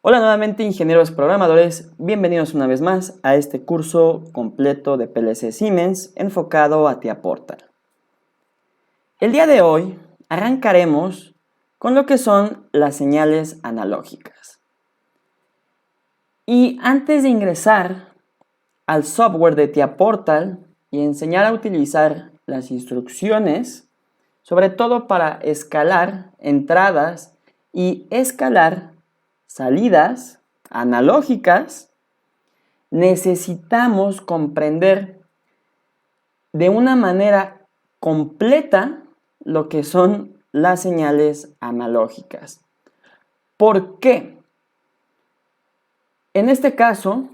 Hola nuevamente ingenieros programadores, bienvenidos una vez más a este curso completo de PLC Siemens enfocado a TIA Portal. El día de hoy arrancaremos con lo que son las señales analógicas. Y antes de ingresar al software de TIA Portal y enseñar a utilizar las instrucciones, sobre todo para escalar entradas y escalar salidas analógicas, necesitamos comprender de una manera completa lo que son las señales analógicas. ¿Por qué? En este caso,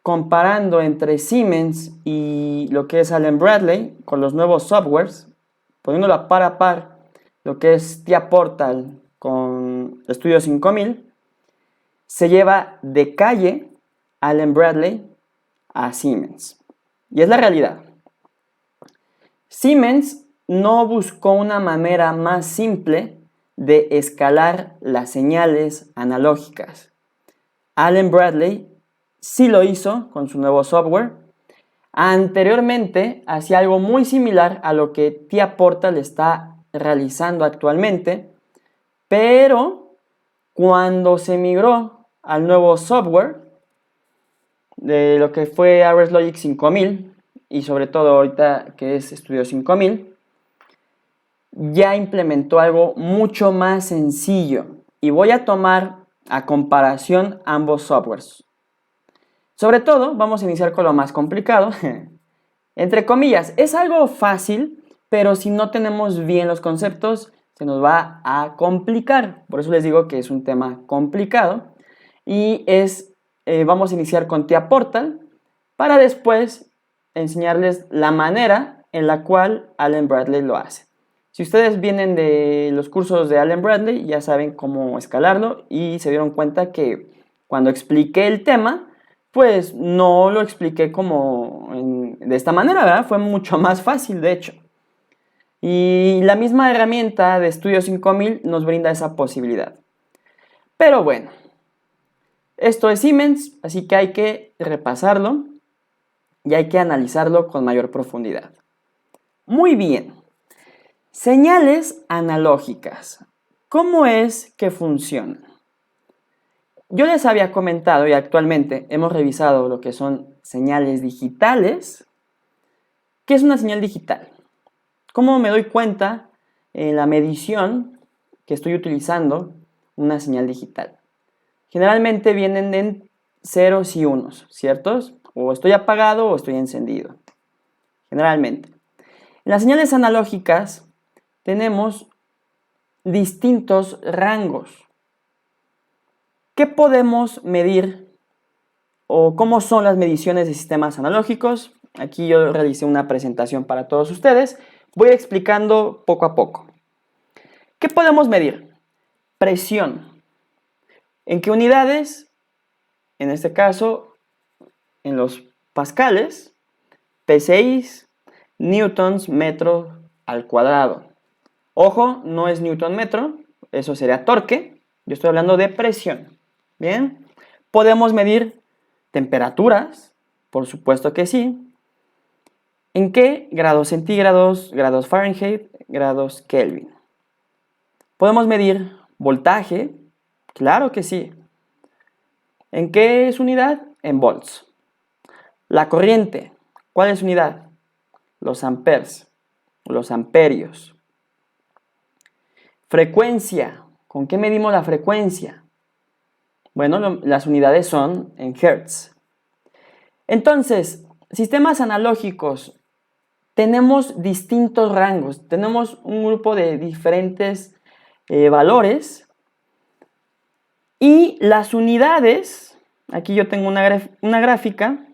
comparando entre Siemens y lo que es Allen Bradley con los nuevos softwares, poniéndolo a par lo que es TIA Portal con Studio 5000, se lleva de calle Allen Bradley a Siemens. Y es la realidad. Siemens no buscó una manera más simple de escalar las señales analógicas. Allen Bradley sí lo hizo con su nuevo software. Anteriormente hacía algo muy similar a lo que TIA Portal está realizando actualmente, pero cuando se migró al nuevo software de lo que fue Ares Logic 5000 y sobre todo ahorita que es Studio 5000, ya implementó algo mucho más sencillo y voy a tomar a comparación ambos softwares. Sobre todo vamos a iniciar con lo más complicado. Entre comillas, es algo fácil, pero si no tenemos bien los conceptos, se nos va a complicar. Por eso les digo que es un tema complicado. Y vamos a iniciar con TIA Portal para después enseñarles la manera en la cual Allen Bradley lo hace. Si ustedes vienen de los cursos de Allen Bradley, ya saben cómo escalarlo y se dieron cuenta que cuando expliqué el tema, pues no lo expliqué de esta manera, ¿verdad? Fue mucho más fácil, de hecho. Y la misma herramienta de Studio 5000 nos brinda esa posibilidad. Pero bueno, esto es Siemens, así que hay que repasarlo y hay que analizarlo con mayor profundidad. Muy bien. Señales analógicas. ¿Cómo es que funcionan? Yo les había comentado y actualmente hemos revisado lo que son señales digitales. ¿Qué es una señal digital? ¿Cómo me doy cuenta en la medición que estoy utilizando una señal digital? Generalmente vienen en ceros y unos, ¿ciertos? O estoy apagado o estoy encendido. Generalmente. En las señales analógicas tenemos distintos rangos. ¿Qué podemos medir o cómo son las mediciones de sistemas analógicos? Aquí yo realicé una presentación para todos ustedes. Voy explicando poco a poco. ¿Qué podemos medir? Presión. ¿En qué unidades? En este caso, en los pascales, PSI, newtons metro al cuadrado. Ojo, no es newton metro, eso sería torque. Yo estoy hablando de presión. Bien, podemos medir temperaturas, por supuesto que sí. ¿En qué? Grados centígrados, grados Fahrenheit, grados Kelvin. ¿Podemos medir voltaje? Claro que sí. ¿En qué es unidad? En volts. La corriente, ¿cuál es unidad? Los amperes, los amperios. Frecuencia, ¿con qué medimos la frecuencia? Bueno, las unidades son en hertz. Entonces, sistemas analógicos, tenemos distintos rangos, tenemos un grupo de diferentes valores y las unidades, aquí yo tengo una gráfica,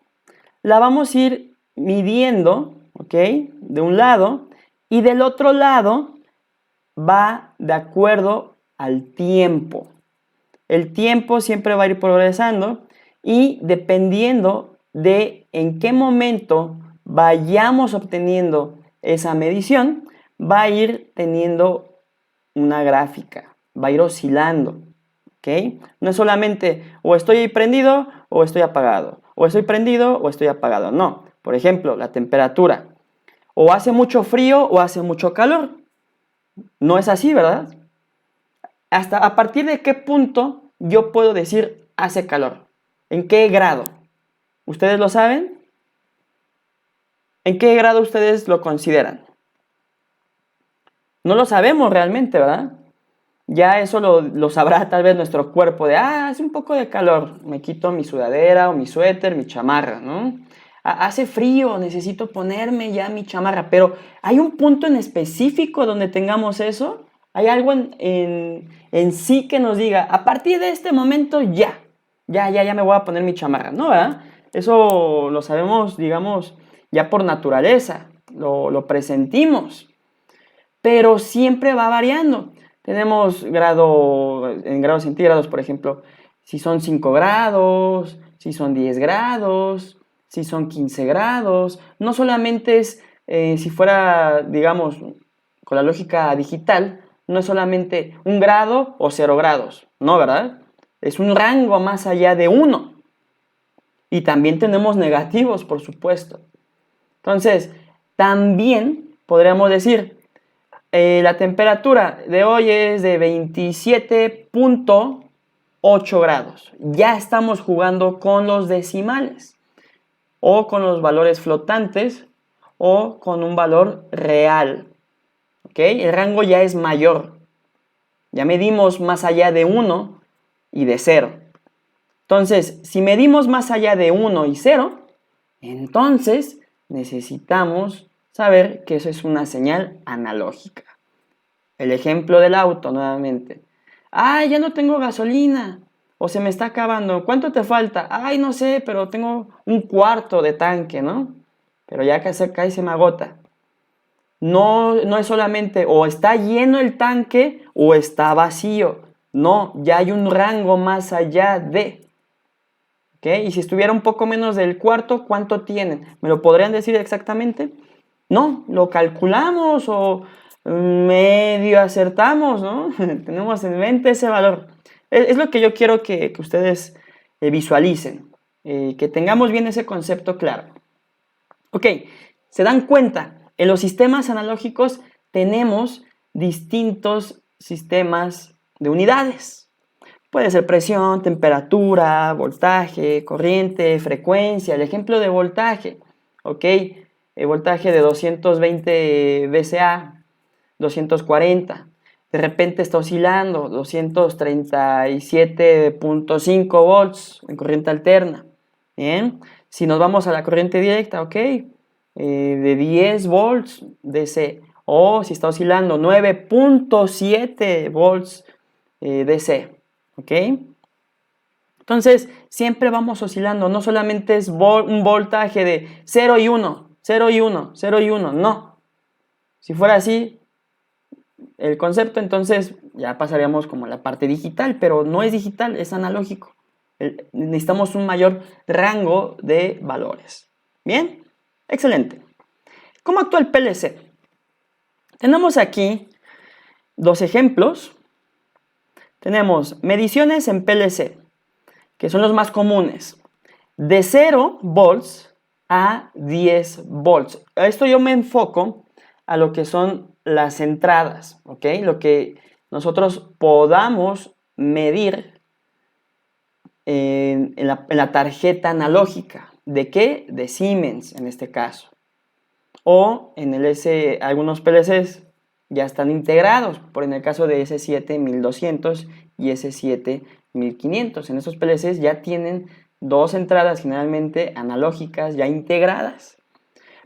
la vamos a ir midiendo, ¿ok? De un lado y del otro lado va de acuerdo al tiempo. El tiempo siempre va a ir progresando y dependiendo de en qué momento vayamos obteniendo esa medición, va a ir teniendo una gráfica, va a ir oscilando, ¿ok? No es solamente o estoy prendido o estoy apagado, o estoy prendido o estoy apagado, no. Por ejemplo, la temperatura, o hace mucho frío o hace mucho calor. No es así, ¿verdad? ¿Hasta a partir de qué punto yo puedo decir hace calor? ¿En qué grado? ¿Ustedes lo saben? ¿En qué grado ustedes lo consideran? No lo sabemos realmente, ¿verdad? Ya eso lo sabrá tal vez nuestro cuerpo de, hace un poco de calor, me quito mi sudadera o mi suéter, mi chamarra, ¿no? Hace frío, necesito ponerme ya mi chamarra, pero ¿hay un punto en específico donde tengamos eso? ¿Hay algo en sí que nos diga, a partir de este momento ya me voy a poner mi chamarra? No, ¿verdad? Eso lo sabemos, digamos, ya por naturaleza, lo presentimos, pero siempre va variando. Tenemos en grados centígrados, por ejemplo, si son 5 grados, si son 10 grados, si son 15 grados. No solamente es, si fuera, digamos, con la lógica digital, no es solamente 1 grado o 0 grados, ¿no, verdad? Es un rango más allá de 1. Y también tenemos negativos, por supuesto. Entonces, también podríamos decir, la temperatura de hoy es de 27.8 grados. Ya estamos jugando con los decimales o con los valores flotantes o con un valor real. ¿Ok? El rango ya es mayor. Ya medimos más allá de 1 y de 0. Entonces, si medimos más allá de 1 y 0, entonces necesitamos saber que eso es una señal analógica. El ejemplo del auto nuevamente. Ay, ya no tengo gasolina. O se me está acabando. ¿Cuánto te falta? Ay, no sé, pero tengo 1/4 de tanque, ¿no? Pero ya casi se me agota. No, no es solamente o está lleno el tanque o está vacío. No, ya hay un rango más allá de. ¿Ok? Y si estuviera un poco menos del cuarto, ¿cuánto tienen? ¿Me lo podrían decir exactamente? No, lo calculamos o medio acertamos, ¿no? Tenemos en mente ese valor. Es lo que yo quiero que ustedes visualicen, que tengamos bien ese concepto claro. Ok, se dan cuenta, en los sistemas analógicos tenemos distintos sistemas de unidades. Puede ser presión, temperatura, voltaje, corriente, frecuencia. El ejemplo de voltaje, ¿ok? El voltaje de 220 VCA, 240. De repente está oscilando 237.5 volts en corriente alterna. Bien, si nos vamos a la corriente directa, ¿ok? De 10 volts DC. O si está oscilando 9.7 volts DC. ¿Ok? Entonces, siempre vamos oscilando, no solamente es un voltaje de 0 y 1, 0 y 1, 0 y 1, no. Si fuera así el concepto, entonces ya pasaríamos como a la parte digital, pero no es digital, es analógico. Necesitamos un mayor rango de valores. ¿Bien? Excelente. ¿Cómo actúa el PLC? Tenemos aquí dos ejemplos. Tenemos mediciones en PLC, que son los más comunes, de 0 volts a 10 volts. A esto yo me enfoco a lo que son las entradas, ¿ok? Lo que nosotros podamos medir en la tarjeta analógica. ¿De qué? De Siemens en este caso. O en algunos PLCs ya están integrados, por en el caso de S7-1200 y S7-1500. En esos PLCs ya tienen dos entradas generalmente analógicas ya integradas.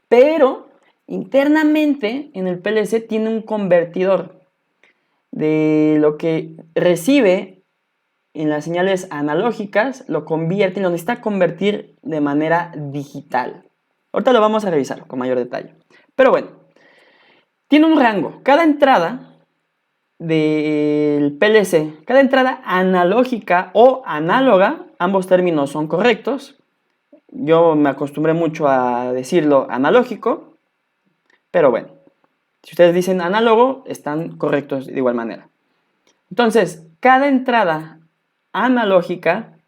Pero internamente en el PLC tiene un convertidor de lo que recibe en las señales analógicas, lo convierte, lo necesita convertir de manera digital. Ahorita lo vamos a revisar con mayor detalle. Pero bueno, tiene un rango. Cada entrada del PLC, cada entrada analógica o análoga, ambos términos son correctos. Yo me acostumbré mucho a decirlo analógico, pero bueno, si ustedes dicen análogo, están correctos de igual manera. Entonces, cada entrada analógica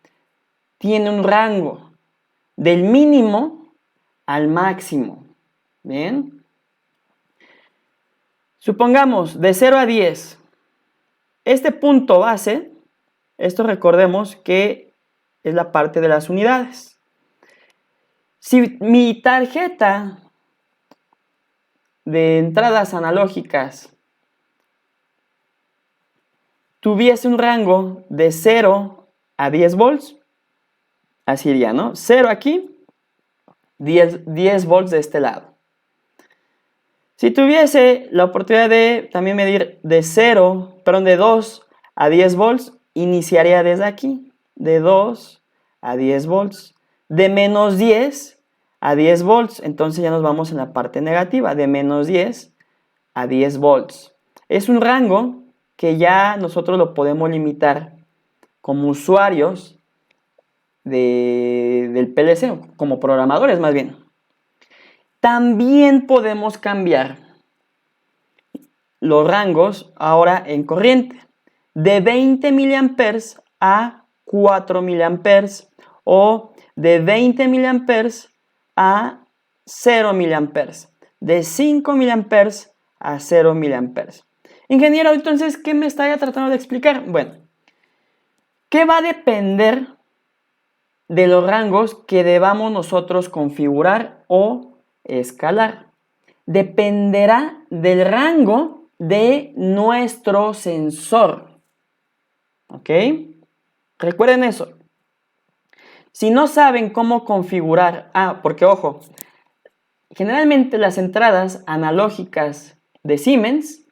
tiene un rango del mínimo al máximo. Bien. Supongamos de 0 a 10. Este punto base, esto recordemos que es la parte de las unidades. Si mi tarjeta de entradas analógicas tuviese un rango de 0 a 10 volts, así iría, ¿no? 0 aquí, 10 volts de este lado. Si tuviese la oportunidad de también medir de 2 a 10 volts, iniciaría desde aquí, de 2 a 10 volts. De menos 10 a 10 volts, entonces ya nos vamos en la parte negativa, de menos 10 a 10 volts. Es un rango que ya nosotros lo podemos limitar como usuarios del PLC, como programadores más bien. También podemos cambiar los rangos ahora en corriente, de 20 mA a 4 mA o de 20 mA a 0 mA, de 5 mA a 0 mA. Ingeniero, entonces, ¿qué me estaría tratando de explicar? Bueno, ¿qué va a depender de los rangos que debamos nosotros configurar o escalar? Dependerá del rango de nuestro sensor. ¿Ok? Recuerden eso. Si no saben cómo configurar, porque ojo, generalmente las entradas analógicas de Siemens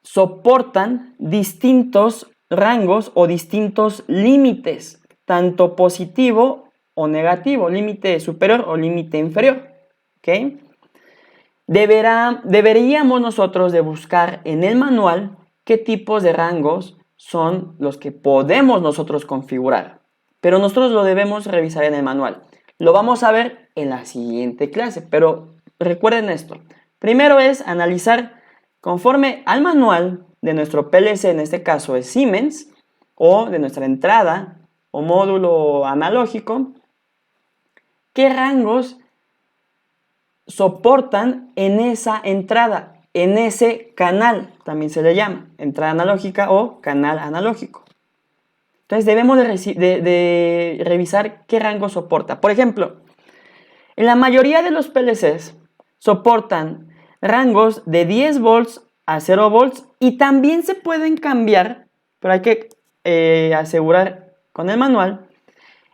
soportan distintos rangos o distintos límites, tanto positivo o negativo, límite superior o límite inferior. ¿Ok? Deberíamos nosotros de buscar en el manual qué tipos de rangos son los que podemos nosotros configurar. Pero nosotros lo debemos revisar en el manual. Lo vamos a ver en la siguiente clase, pero recuerden esto. Primero es analizar conforme al manual de nuestro PLC, en este caso es Siemens, o de nuestra entrada o módulo analógico, qué rangos soportan en esa entrada, en ese canal, también se le llama entrada analógica o canal analógico. Entonces debemos de revisar qué rango soporta. Por ejemplo, en la mayoría de los PLCs soportan rangos de 10 volts a 0 volts y también se pueden cambiar, pero hay que asegurar con el manual,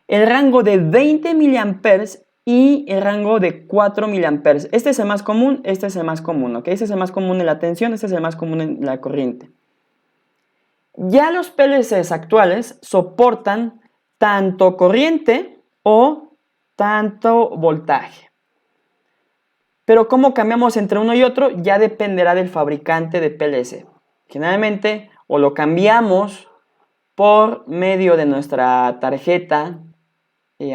el rango de 20 miliamperes y el rango de 4 miliamperes. Este es el más común, este es el más común, ¿ok? Este es el más común en la tensión, este es el más común en la corriente. Ya los PLCs actuales soportan tanto corriente o tanto voltaje. Pero cómo cambiamos entre uno y otro ya dependerá del fabricante de PLC. Generalmente o lo cambiamos por medio de nuestra tarjeta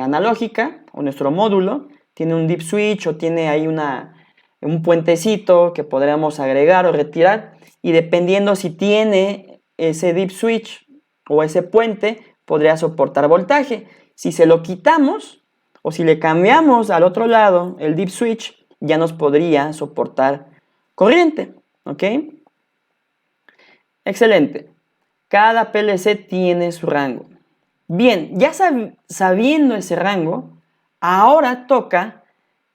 analógica o nuestro módulo, tiene un dip switch o tiene ahí un puentecito que podríamos agregar o retirar, y dependiendo si tiene ese dip switch o ese puente, podría soportar voltaje. Si se lo quitamos o si le cambiamos al otro lado el dip switch, ya nos podría soportar corriente. ¿Ok? Excelente. Cada PLC tiene su rango. Bien, ya sabiendo ese rango, ahora toca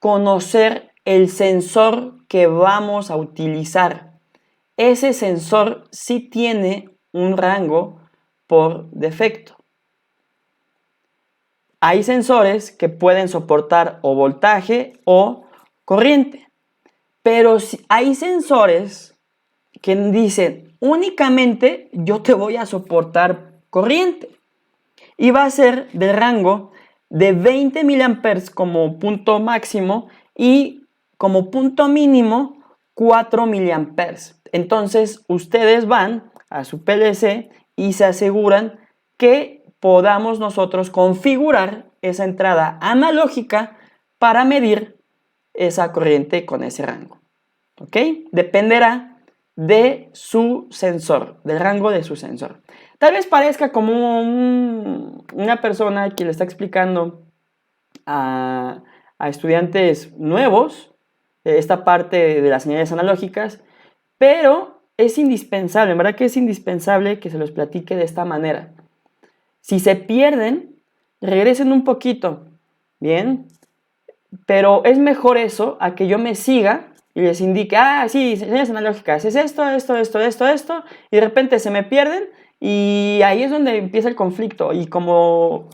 conocer el sensor que vamos a utilizar. Ese sensor sí tiene un rango por defecto. Hay sensores que pueden soportar o voltaje o corriente, pero hay sensores que dicen únicamente yo te voy a soportar corriente. Y va a ser del rango de 20 mA como punto máximo y como punto mínimo 4 mA. Entonces ustedes van a su PLC y se aseguran que podamos nosotros configurar esa entrada analógica para medir esa corriente con ese rango. ¿Ok? Dependerá de su sensor, del rango de su sensor. Tal vez parezca como una persona que le está explicando a estudiantes nuevos esta parte de las señales analógicas, pero es indispensable, en verdad que es indispensable que se los platique de esta manera. Si se pierden, regresen un poquito, ¿bien? Pero es mejor eso a que yo me siga y les indique, sí, señales analógicas, es esto, y de repente se me pierden y ahí es donde empieza el conflicto. Y como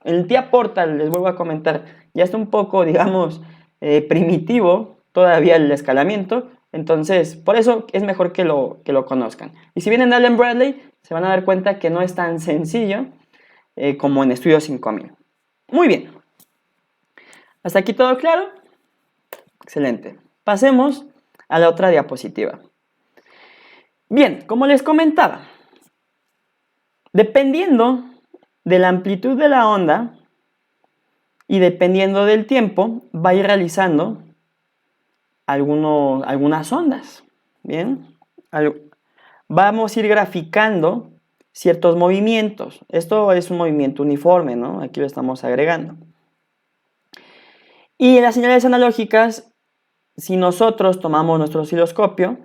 el tía Portal, les vuelvo a comentar, ya está un poco, digamos, primitivo todavía el escalamiento, entonces por eso es mejor que lo conozcan. Y si vienen de Allen Bradley, se van a dar cuenta que no es tan sencillo como en Estudio 5000. Muy bien. ¿Hasta aquí todo claro? Excelente. Pasemos a la otra diapositiva. Bien, como les comentaba, dependiendo de la amplitud de la onda y dependiendo del tiempo, va a ir realizando algunas ondas. Bien, vamos a ir graficando ciertos movimientos. Esto es un movimiento uniforme, ¿no? Aquí lo estamos agregando. Y en las señales analógicas, si nosotros tomamos nuestro osciloscopio,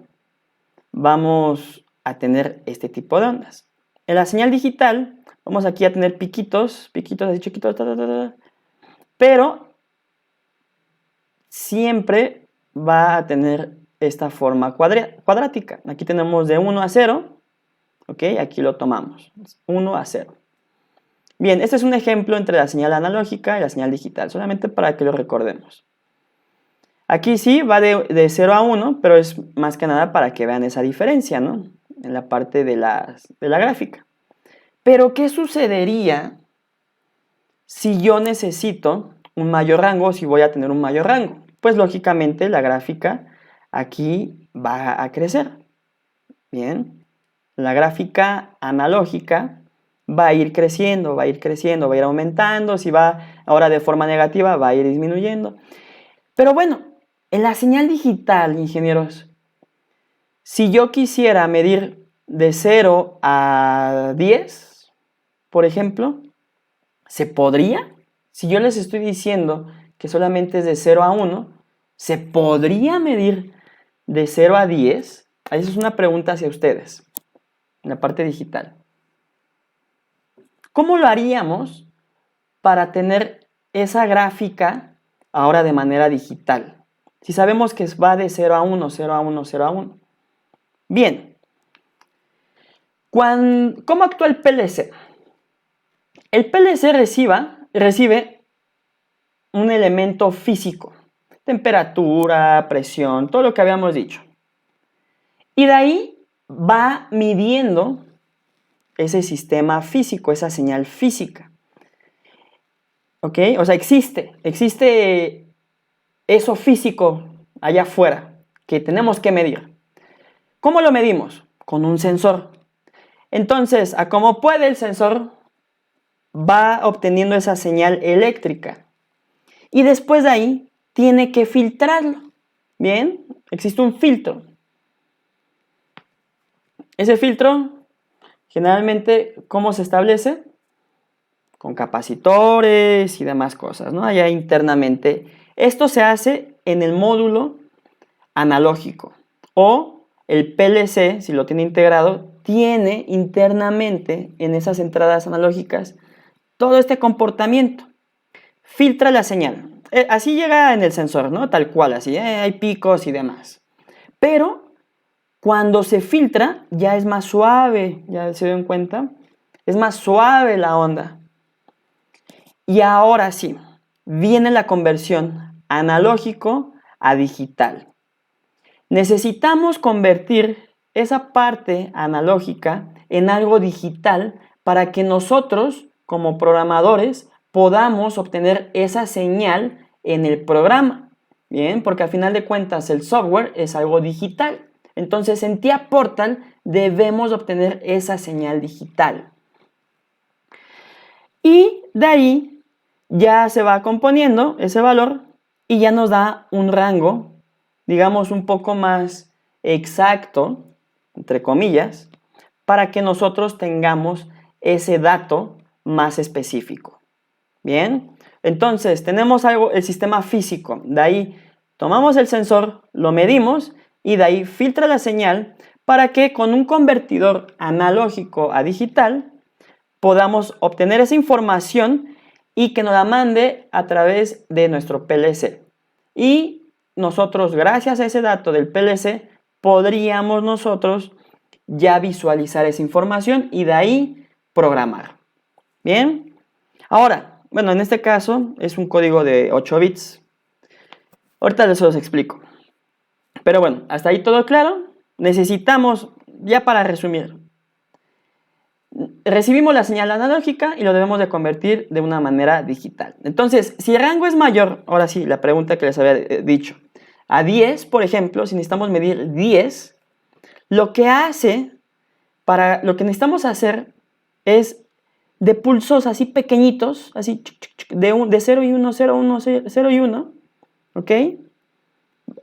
vamos a tener este tipo de ondas. En la señal digital, vamos aquí a tener piquitos así chiquitos, pero siempre va a tener esta forma cuadrática. Aquí tenemos de 1 a 0, ¿ok? Aquí lo tomamos, 1 a 0. Bien, este es un ejemplo entre la señal analógica y la señal digital, solamente para que lo recordemos. Aquí sí va de 0 a 1, pero es más que nada para que vean esa diferencia, ¿no? En la parte de la gráfica. Pero, ¿qué sucedería si yo necesito un mayor rango, si voy a tener un mayor rango? Pues lógicamente la gráfica aquí va a crecer. Bien, la gráfica analógica va a ir creciendo, va a ir aumentando. Si va ahora de forma negativa, va a ir disminuyendo. Pero bueno, en la señal digital, ingenieros, si yo quisiera medir de 0 a 10, por ejemplo, ¿se podría? Si yo les estoy diciendo que solamente es de 0 a 1, ¿se podría medir de 0 a 10? Esa es una pregunta hacia ustedes, en la parte digital. ¿Cómo lo haríamos para tener esa gráfica ahora de manera digital? Si sabemos que va de 0 a 1, 0 a 1, 0 a 1. Bien. ¿Cómo actúa el PLC? El PLC recibe un elemento físico, temperatura, presión, todo lo que habíamos dicho. Y de ahí va midiendo ese sistema físico, esa señal física. ¿Ok? O sea, existe eso físico allá afuera que tenemos que medir. ¿Cómo lo medimos? Con un sensor. Entonces, a como puede el sensor va obteniendo esa señal eléctrica. Y después de ahí tiene que filtrarlo. Bien, existe un filtro. Ese filtro, generalmente, ¿cómo se establece? Con capacitores y demás cosas, ¿no? Allá internamente. Esto se hace en el módulo analógico. O el PLC, si lo tiene integrado, tiene internamente en esas entradas analógicas todo este comportamiento. Filtra la señal. Así llega en el sensor, ¿no? Tal cual, así, hay picos y demás. Pero cuando se filtra ya es más suave, ya se dan cuenta, es más suave la onda. Y ahora sí, viene la conversión analógico a digital. Necesitamos convertir esa parte analógica en algo digital para que nosotros, como programadores, podamos obtener esa señal en el programa. Bien, porque al final de cuentas el software es algo digital. Entonces en TIA Portal debemos obtener esa señal digital. Y de ahí ya se va componiendo ese valor y ya nos da un rango, digamos, un poco más exacto, entre comillas, para que nosotros tengamos ese dato más específico. Bien, entonces tenemos algo, el sistema físico, de ahí tomamos el sensor, lo medimos y de ahí filtra la señal para que con un convertidor analógico a digital podamos obtener esa información y que nos la mande a través de nuestro PLC. Y nosotros, gracias a ese dato del PLC, podríamos nosotros ya visualizar esa información y de ahí programar. Bien, ahora, bueno, en este caso es un código de 8 bits. Ahorita les los explico. Pero bueno, hasta ahí todo claro. Necesitamos, ya para resumir, recibimos la señal analógica y lo debemos de convertir de una manera digital. Entonces, si el rango es mayor, ahora sí, la pregunta que les había dicho, a 10, por ejemplo, si necesitamos medir 10, lo que necesitamos hacer es de pulsos así pequeñitos, así de 0 y 1, 0, 1, 0 y 1, ¿ok?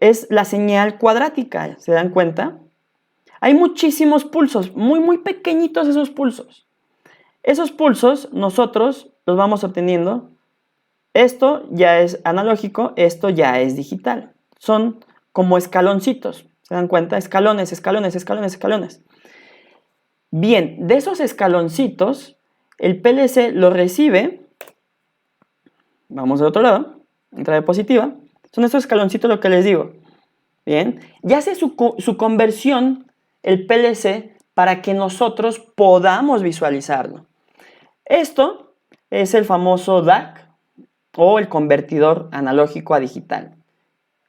Es la señal cuadrática, ¿se dan cuenta? Hay muchísimos pulsos, muy pequeñitos esos pulsos. Esos pulsos nosotros los vamos obteniendo. Esto ya es analógico, esto ya es digital. Son como escaloncitos, ¿se dan cuenta? Escalones, escalones, escalones, escalones. Bien, de esos escaloncitos, el PLC lo recibe. Vamos al otro lado, entrada positiva. Son estos escaloncitos lo que les digo. Bien, ya hace su conversión el PLC para que nosotros podamos visualizarlo. Esto es el famoso DAC o el convertidor analógico a digital.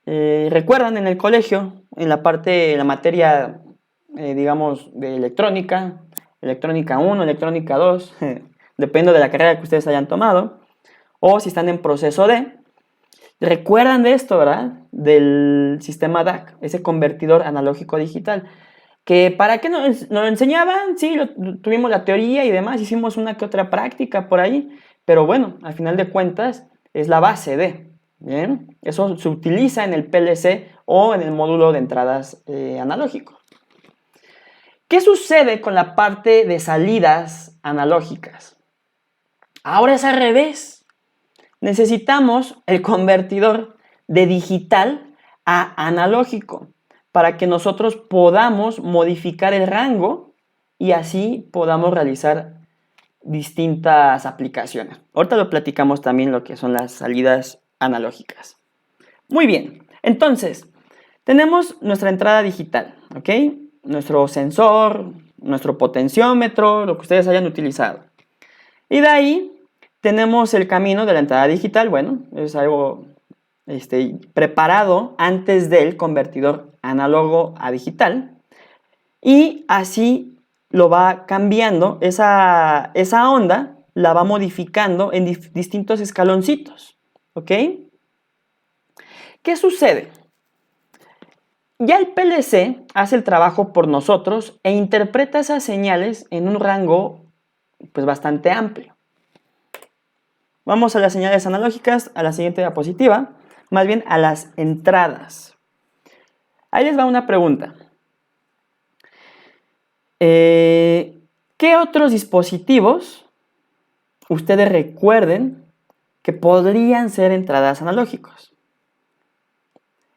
¿Recuerdan en el colegio, en la materia, digamos, de electrónica, electrónica 1, electrónica 2, depende de la carrera que ustedes hayan tomado, o si están en proceso de, recuerdan de esto, ¿verdad? Del sistema DAC, ese convertidor analógico a digital. Que ¿para qué nos enseñaban? Sí, tuvimos la teoría y demás, hicimos una que otra práctica por ahí, pero bueno, al final de cuentas es la base de, ¿bien? Eso se utiliza en el PLC o en el módulo de entradas analógico. ¿Qué sucede con la parte de salidas analógicas? Ahora es al revés. Necesitamos el convertidor de digital a analógico para que nosotros podamos modificar el rango y así podamos realizar distintas aplicaciones. Ahorita lo platicamos también lo que son las salidas analógicas. Muy bien, entonces tenemos nuestra entrada digital, ¿ok? Nuestro sensor, nuestro potenciómetro, lo que ustedes hayan utilizado. Y de ahí tenemos el camino de la entrada digital, bueno, es algo preparado antes del convertidor análogo a digital y así lo va cambiando, esa onda la va modificando en distintos escaloncitos, ¿ok? ¿Qué sucede? Ya el PLC hace el trabajo por nosotros e interpreta esas señales en un rango pues bastante amplio. Vamos a las señales analógicas, a la siguiente diapositiva, más bien a las entradas. Ahí les va una pregunta. ¿Qué otros dispositivos ustedes recuerden que podrían ser entradas analógicos?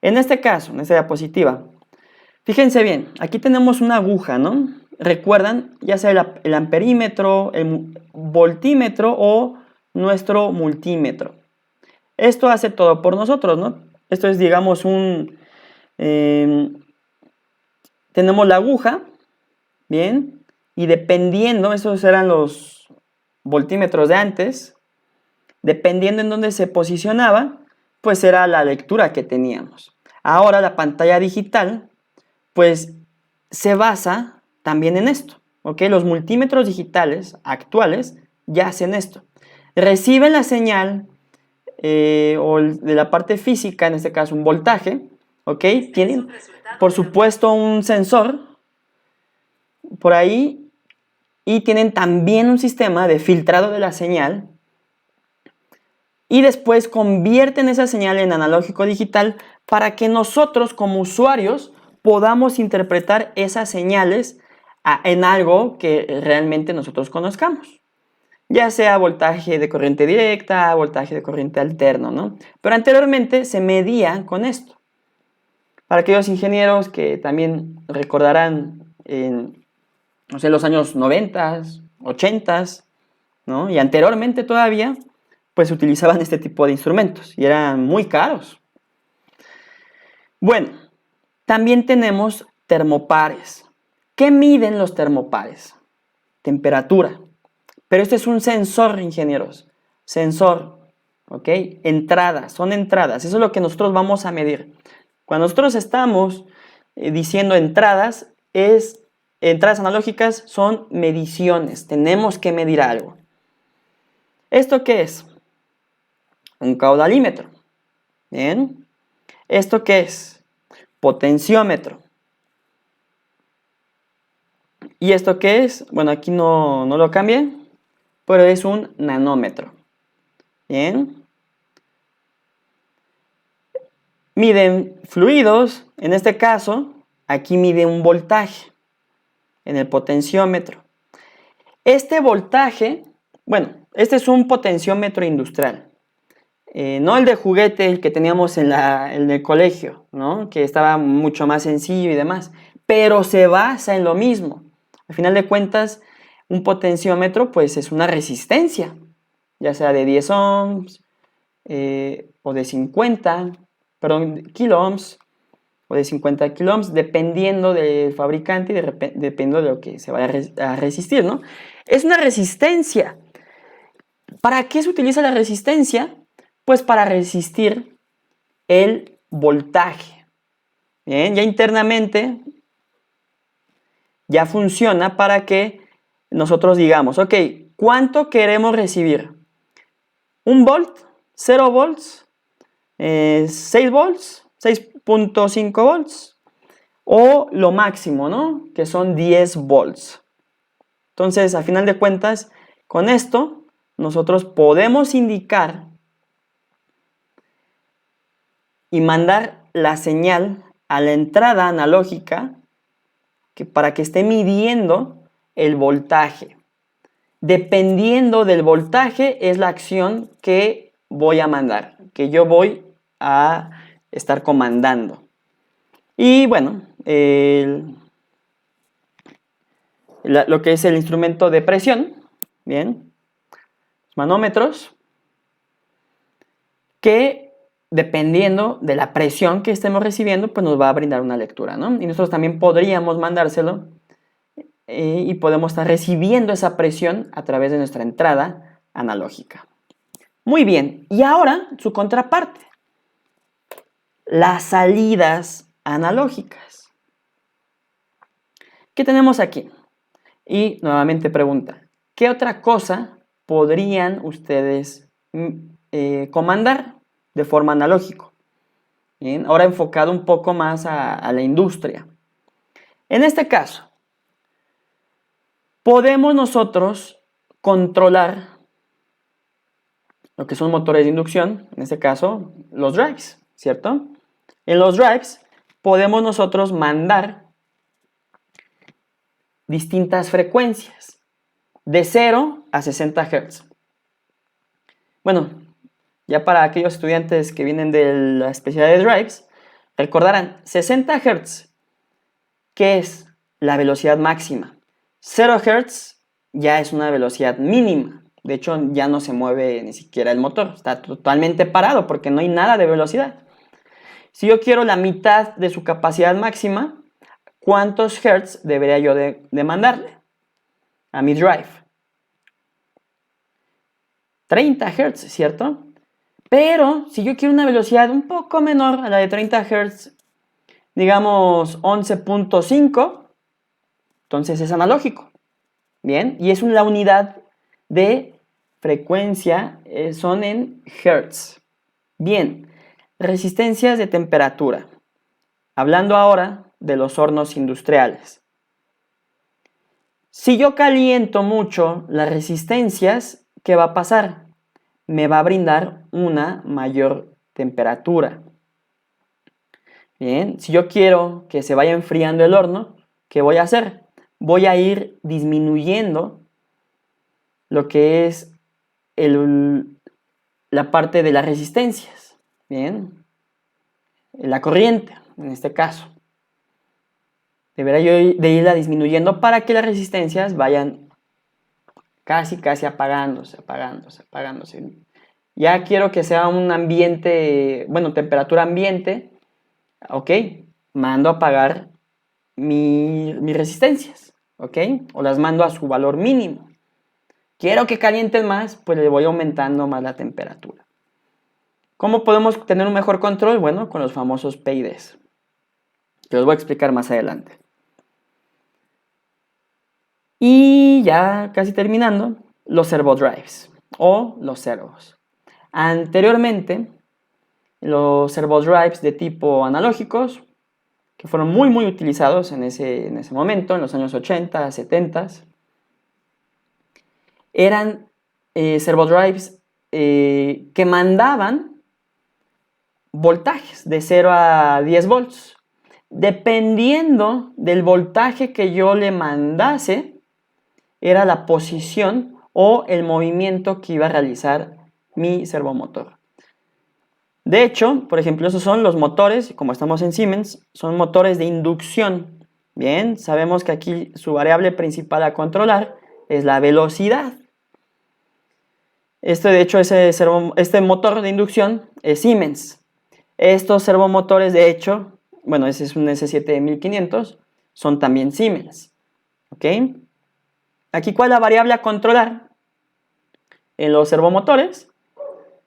En este caso, en esta diapositiva, fíjense bien, aquí tenemos una aguja, ¿no? Recuerdan, ya sea el amperímetro, el voltímetro o nuestro multímetro. Esto hace todo por nosotros, ¿no? Esto es, digamos, tenemos la aguja, ¿bien? Y dependiendo, esos eran los voltímetros de antes, dependiendo en dónde se posicionaba, pues era la lectura que teníamos. Ahora la pantalla digital, pues se basa también en esto, ¿ok? Los multímetros digitales actuales ya hacen esto. Reciben la señal o de la parte física, en este caso un voltaje, ¿ok? Tienen, por supuesto, un sensor por ahí y tienen también un sistema de filtrado de la señal y después convierten esa señal en analógico digital para que nosotros como usuarios podamos interpretar esas señales en algo que realmente nosotros conozcamos. Ya sea voltaje de corriente directa, voltaje de corriente alterno, ¿no? Pero anteriormente se medía con esto. Para aquellos ingenieros que también recordarán en, no sé, los años 90, 80, ¿no? Y anteriormente todavía, pues utilizaban este tipo de instrumentos y eran muy caros. Bueno, también tenemos termopares. ¿Qué miden los termopares? Temperatura. Pero este es un sensor, ingenieros. Sensor, ¿ok? Entradas, son entradas. Eso es lo que nosotros vamos a medir. Cuando nosotros estamos diciendo entradas, entradas analógicas son mediciones. Tenemos que medir algo. ¿Esto qué es? Un caudalímetro. Bien. ¿Esto qué es? Potenciómetro. ¿Y esto qué es? Bueno, aquí no lo cambié, pero es un nanómetro. Bien. Miden fluidos, en este caso, aquí mide un voltaje en el potenciómetro. Este voltaje, bueno, este es un potenciómetro industrial. No el de juguete, el que teníamos en el colegio, ¿no? Que estaba mucho más sencillo y demás, pero se basa en lo mismo. Al final de cuentas, un potenciómetro pues es una resistencia, ya sea de 10 ohms o de 50, perdón, kilo ohms o de 50 kilo ohms, dependiendo del fabricante y dependiendo de lo que se vaya a resistir, ¿no? Es una resistencia. ¿Para qué se utiliza la resistencia? Pues para resistir el voltaje. Bien, ya internamente ya funciona para que nosotros digamos, ok, ¿cuánto queremos recibir? ¿1 volt? ¿0 volts? ¿6 volts? ¿6.5 volts? O lo máximo, ¿no? Que son 10 volts. Entonces, a final de cuentas, con esto nosotros podemos indicar y mandar la señal a la entrada analógica para que esté midiendo el voltaje. Dependiendo del voltaje es la acción que voy a mandar, que yo voy a estar comandando. Y bueno, lo que es el instrumento de presión, bien, manómetros, que dependiendo de la presión que estemos recibiendo, pues nos va a brindar una lectura, ¿no? Y nosotros también podríamos mandárselo y podemos estar recibiendo esa presión a través de nuestra entrada analógica. Muy bien, y ahora su contraparte, las salidas analógicas. ¿Qué tenemos aquí? Y nuevamente pregunta, ¿qué otra cosa podrían ustedes comandar de forma analógica? Bien, ahora enfocado un poco más a la industria. En este caso, podemos nosotros controlar lo que son motores de inducción, en este caso los drives, ¿cierto? En los drives podemos nosotros mandar distintas frecuencias, de 0 a 60 Hz. Bueno, ya para aquellos estudiantes que vienen de la especialidad de drives, recordarán 60 Hz, que es la velocidad máxima. 0 Hz ya es una velocidad mínima. De hecho, ya no se mueve ni siquiera el motor. Está totalmente parado porque no hay nada de velocidad. Si yo quiero la mitad de su capacidad máxima, ¿cuántos Hz debería yo de mandarle a mi drive? 30 Hz, ¿cierto? Pero si yo quiero una velocidad un poco menor a la de 30 Hz, digamos 11.5, entonces es analógico. Bien, y es la unidad de frecuencia, son en Hertz. Bien, resistencias de temperatura. Hablando ahora de los hornos industriales. Si yo caliento mucho las resistencias, ¿qué va a pasar? Me va a brindar una mayor temperatura. Bien, si yo quiero que se vaya enfriando el horno, ¿qué voy a hacer? voy a ir disminuyendo lo que es la parte de las resistencias, ¿bien? La corriente, en este caso. Debería yo de irla disminuyendo para que las resistencias vayan casi apagándose. Ya quiero que sea un ambiente, bueno, temperatura ambiente, ok, mando a apagar mis resistencias, ok, o las mando a su valor mínimo. Quiero que calienten más, pues le voy aumentando más la temperatura. ¿Cómo podemos tener un mejor control? Bueno, con los famosos PIDs, que los voy a explicar más adelante. Y ya casi terminando, los servodrives o los servos. Anteriormente, los servodrives de tipo analógicos, que fueron muy utilizados en ese momento, en los años 80, 70, eran servodrives que mandaban voltajes de 0 a 10 volts. Dependiendo del voltaje que yo le mandase, era la posición o el movimiento que iba a realizar mi servomotor. De hecho, por ejemplo, esos son los motores, como estamos en Siemens, son motores de inducción. Bien, sabemos que aquí su variable principal a controlar es la velocidad. De hecho, este motor de inducción es Siemens. Estos servomotores, de hecho, bueno, ese es un S7500, son también Siemens. ¿Ok? Aquí, ¿cuál es la variable a controlar? En los servomotores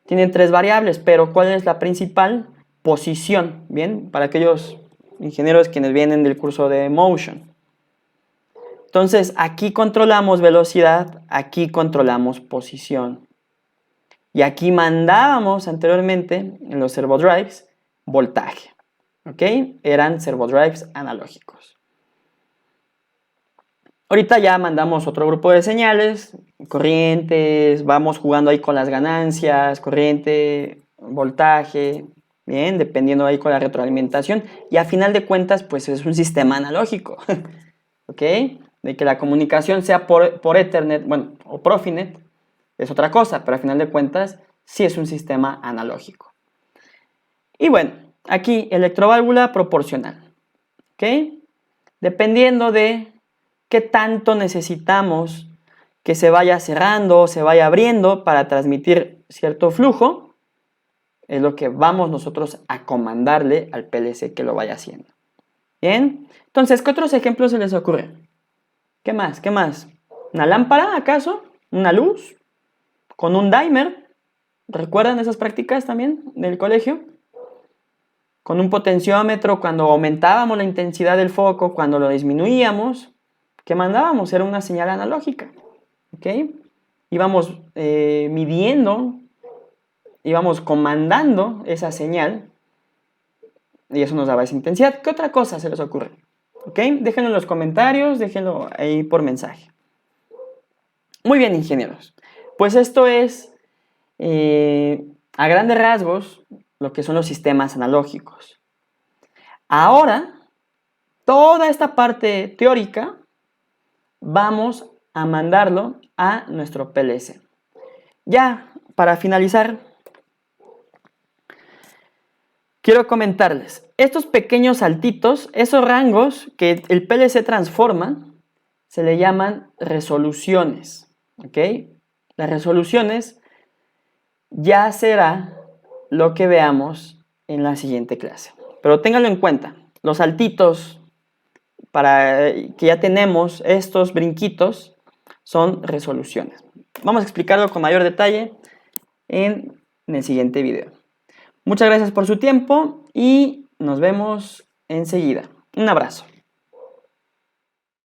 tienen 3 variables, pero ¿cuál es la principal? Posición, ¿bien? Para aquellos ingenieros quienes vienen del curso de Motion. Entonces, aquí controlamos velocidad, aquí controlamos posición. Y aquí mandábamos anteriormente, en los servodrives, voltaje. ¿Ok? Eran servodrives analógicos. Ahorita ya mandamos otro grupo de señales, corrientes, vamos jugando ahí con las ganancias, corriente, voltaje, bien, dependiendo ahí con la retroalimentación. Y a final de cuentas, pues es un sistema analógico, ¿ok? De que la comunicación sea por Ethernet, bueno, o Profinet, es otra cosa, pero a final de cuentas sí es un sistema analógico. Y bueno, aquí electroválvula proporcional, ¿ok? Dependiendo de qué tanto necesitamos que se vaya cerrando o se vaya abriendo para transmitir cierto flujo, es lo que vamos nosotros a comandarle al PLC que lo vaya haciendo. Bien, entonces, ¿qué otros ejemplos se les ocurren? ¿Qué más? ¿Qué más? ¿Una lámpara, acaso? ¿Una luz? ¿Con un dimer? ¿Recuerdan esas prácticas también del colegio? Con un potenciómetro, cuando aumentábamos la intensidad del foco, cuando lo disminuíamos, ¿qué mandábamos? Era una señal analógica. ¿Ok? Íbamos midiendo, íbamos comandando esa señal y eso nos daba esa intensidad. ¿Qué otra cosa se les ocurre? ¿Ok? Déjenlo en los comentarios, déjenlo ahí por mensaje. Muy bien, ingenieros. Pues esto es, a grandes rasgos, lo que son los sistemas analógicos. Ahora, toda esta parte teórica, vamos a mandarlo a nuestro PLC. Ya, para finalizar, quiero comentarles, estos pequeños saltitos, esos rangos que el PLC transforma, se le llaman resoluciones, ¿ok? Las resoluciones ya será lo que veamos en la siguiente clase. Pero ténganlo en cuenta, los saltitos para que ya tenemos, estos brinquitos, son resoluciones. Vamos a explicarlo con mayor detalle en el siguiente video. Muchas gracias por su tiempo y nos vemos enseguida. Un abrazo.